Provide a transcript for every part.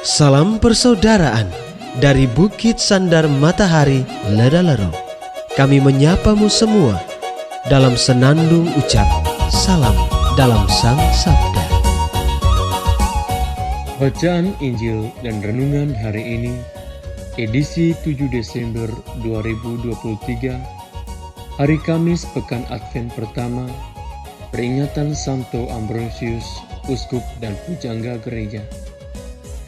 Salam persaudaraan dari Bukit Sandar Matahari Ledalero. Kami menyapamu semua dalam senandung ucap salam dalam Sang Sabda. Bacaan Injil dan Renungan hari ini, edisi 7 Desember 2023, hari Kamis Pekan Advent pertama, peringatan Santo Ambrosius, Uskup dan Pujangga Gereja.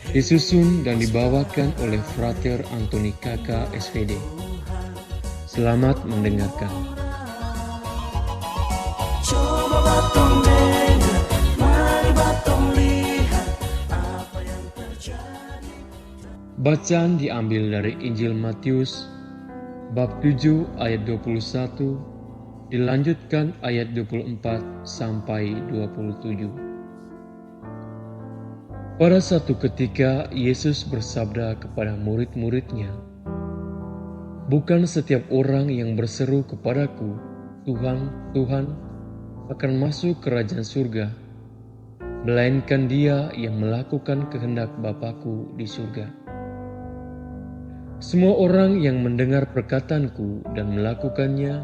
Disusun dan dibawakan oleh Frater Antoni Kakak SVD. Selamat mendengarkan. Bacaan diambil dari Injil Matius bab 7 ayat 21, dilanjutkan ayat 24 sampai 27. Pada satu ketika Yesus bersabda kepada murid-muridnya, "Bukan setiap orang yang berseru kepadaku, Tuhan, Tuhan, akan masuk kerajaan surga, melainkan dia yang melakukan kehendak Bapa-Ku di surga. Semua orang yang mendengar perkataanku dan melakukannya,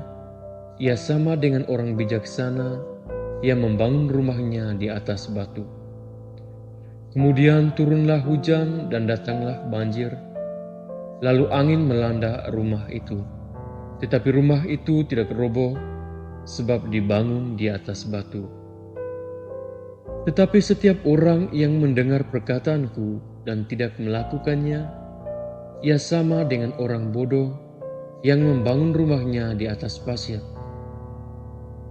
ia sama dengan orang bijaksana yang membangun rumahnya di atas batu. Kemudian turunlah hujan dan datanglah banjir, lalu angin melanda rumah itu. Tetapi rumah itu tidak roboh, sebab dibangun di atas batu. Tetapi setiap orang yang mendengar perkataanku dan tidak melakukannya, ia sama dengan orang bodoh yang membangun rumahnya di atas pasir.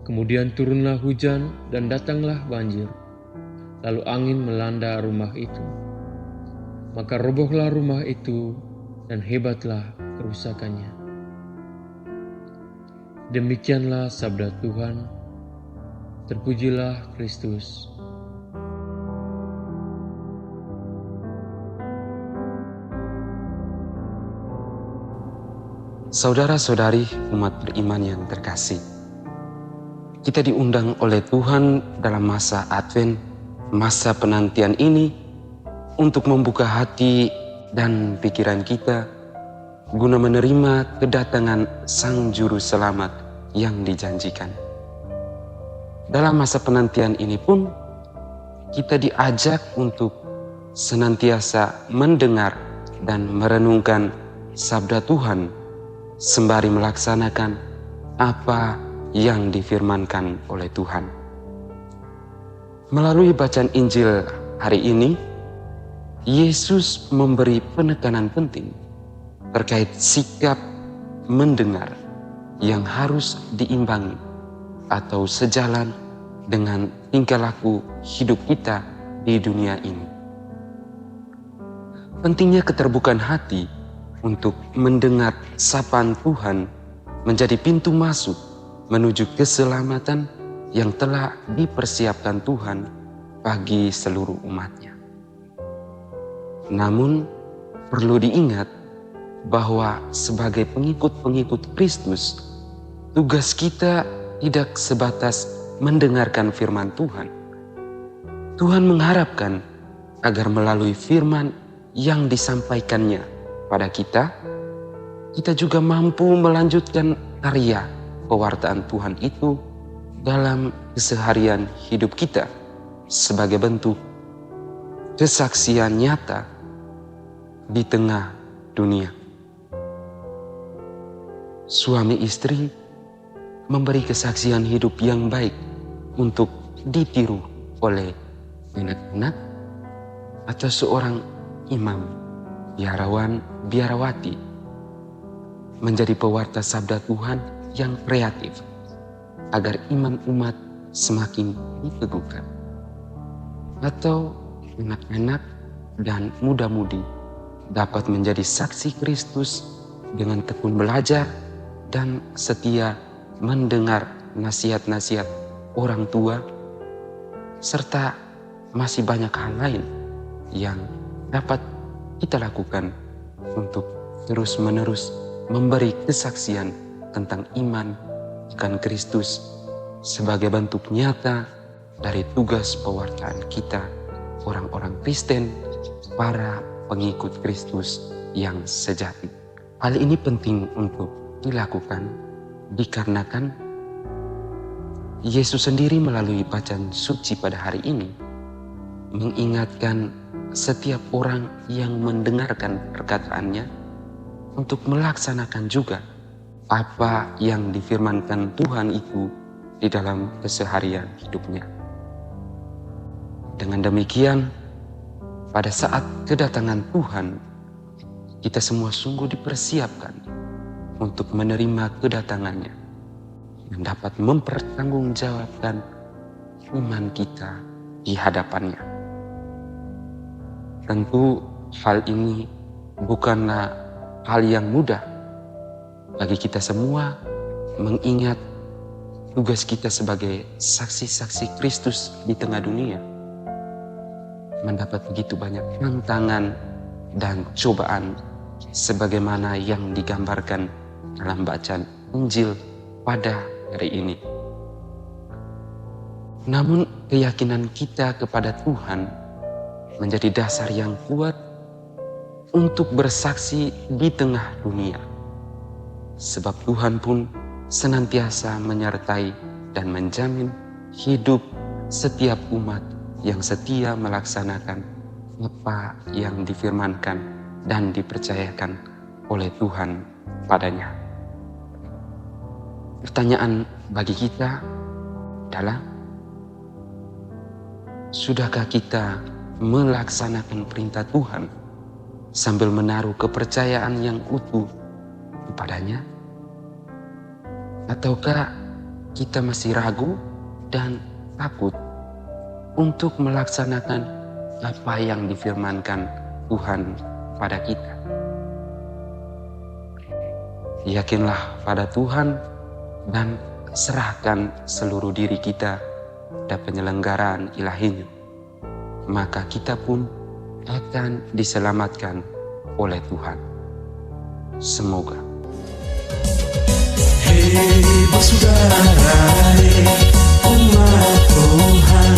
Kemudian turunlah hujan dan datanglah banjir, lalu angin melanda rumah itu. Maka robohlah rumah itu dan hebatlah kerusakannya." Demikianlah sabda Tuhan. Terpujilah Kristus. Saudara-saudari umat beriman yang terkasih, kita diundang oleh Tuhan dalam masa Advent, masa penantian ini, untuk membuka hati dan pikiran kita guna menerima kedatangan Sang Juru Selamat yang dijanjikan. Dalam masa penantian ini pun kita diajak untuk senantiasa mendengar dan merenungkan sabda Tuhan sembari melaksanakan apa yang difirmankan oleh Tuhan. Melalui bacaan Injil hari ini, Yesus memberi penekanan penting terkait sikap mendengar yang harus diimbangi atau sejalan dengan tingkah laku hidup kita di dunia ini. Pentingnya keterbukaan hati untuk mendengar sapaan Tuhan menjadi pintu masuk menuju keselamatan yang telah dipersiapkan Tuhan bagi seluruh umatnya. Namun perlu diingat bahwa sebagai pengikut-pengikut Kristus, tugas kita tidak sebatas mendengarkan firman Tuhan. Tuhan mengharapkan agar melalui firman yang disampaikannya pada kita juga mampu melanjutkan karya pewartaan Tuhan itu dalam keseharian hidup kita sebagai bentuk kesaksian nyata di tengah dunia. Suami istri memberi kesaksian hidup yang baik untuk ditiru oleh anak-anak atau seorang imam, biarawan, biarawati, menjadi pewarta sabda Tuhan yang kreatif agar iman umat semakin diteguhkan. Atau anak-anak dan muda-mudi dapat menjadi saksi Kristus dengan tekun belajar dan setia mendengar nasihat-nasihat orang tua, serta masih banyak hal lain yang dapat kita lakukan untuk terus-menerus memberi kesaksian tentang iman akan Kristus sebagai bentuk nyata dari tugas pewartaan kita, orang-orang Kristen, para pengikut Kristus yang sejati. Hal ini penting untuk dilakukan dikarenakan Yesus sendiri melalui bacaan suci pada hari ini mengingatkan setiap orang yang mendengarkan perkataannya untuk melaksanakan juga apa yang difirmankan Tuhan itu di dalam keseharian hidupnya. Dengan demikian, pada saat kedatangan Tuhan, kita semua sungguh dipersiapkan untuk menerima kedatangannya yang dapat mempertanggungjawabkan iman kita di hadapannya. Tentu hal ini bukanlah hal yang mudah bagi kita semua mengingat tugas kita sebagai saksi-saksi Kristus di tengah dunia. Mendapat begitu banyak tantangan dan cobaan sebagaimana yang digambarkan dalam bacaan Injil pada hari ini. Namun keyakinan kita kepada Tuhan menjadi dasar yang kuat untuk bersaksi di tengah dunia. Sebab Tuhan pun senantiasa menyertai dan menjamin hidup setiap umat yang setia melaksanakan apa yang difirmankan dan dipercayakan oleh Tuhan padanya. Pertanyaan bagi kita adalah, sudahkah kita melaksanakan perintah Tuhan sambil menaruh kepercayaan yang utuh kepadanya? Ataukah kita masih ragu dan takut untuk melaksanakan apa yang difirmankan Tuhan pada kita? Yakinlah pada Tuhan dan serahkan seluruh diri kita pada penyelenggaraan ilahinya. Maka kita pun akan diselamatkan oleh Tuhan. Semoga. Hei bersaudara, umat Tuhan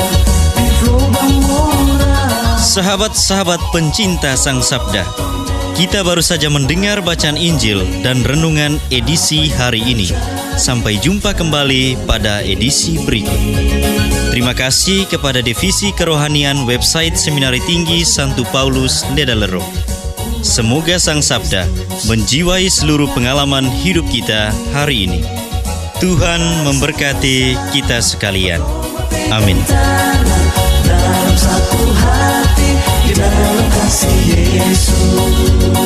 di lubang murah. Sahabat-sahabat pencinta Sang Sabda, kita baru saja mendengar bacaan Injil dan renungan edisi hari ini. Sampai jumpa kembali pada edisi berikut. Terima kasih kepada Divisi Kerohanian website Seminari Tinggi Santo Paulus Ledalero. Semoga Sang Sabda menjiwai seluruh pengalaman hidup kita hari ini. Tuhan memberkati kita sekalian. Amin. Dalam satu hati, di dalam kasih Yesus.